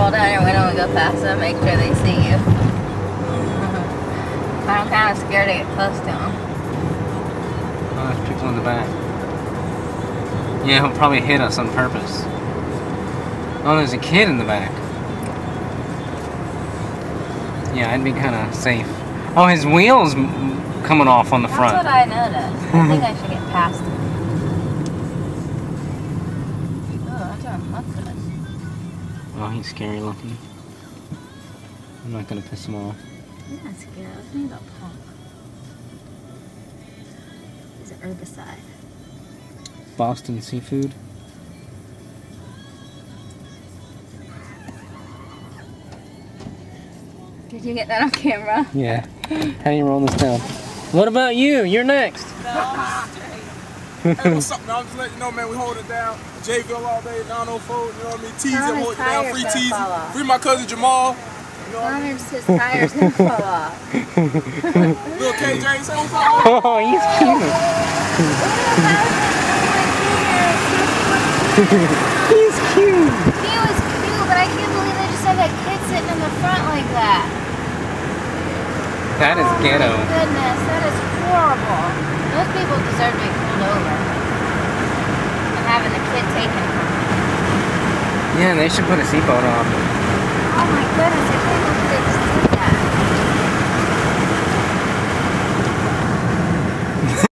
roll down your window and go past them, make sure they see you. I'm kind of scared to get close to them. Oh, there's people in the back. Yeah, he'll probably hit us on purpose. Oh, there's a kid in the back. Yeah, I'd be kind of safe. Oh, his wheel's coming off on the front. That's what I noticed. I think I should get past him. Oh, that's our mustache. Oh, he's scary looking. I'm not gonna piss him off. I'm not scared. I was thinking about punk. He's an herbicide. Boston seafood. Did you get that on camera? Yeah. How do you roll this down? What about you? You're next. Hey, what's up, man? I'm just letting you know, man, we hold it down. Jayville all day, 904, you know what I mean? Teasy, I'm holding it down. Free Teasy. Free my cousin Jamal. You know what I mean? His tire's gonna fall off. Little KJ, say what's up. Oh, he's cute. He's cute. He was cute, but I can't believe they just had that kid sitting in the front like that. That is ghetto. Oh my goodness, that is horrible. Those people deserve to be pulled over. And having a kid taken from them. Yeah, they should put a seatbelt on. Oh my goodness, I can't believe they just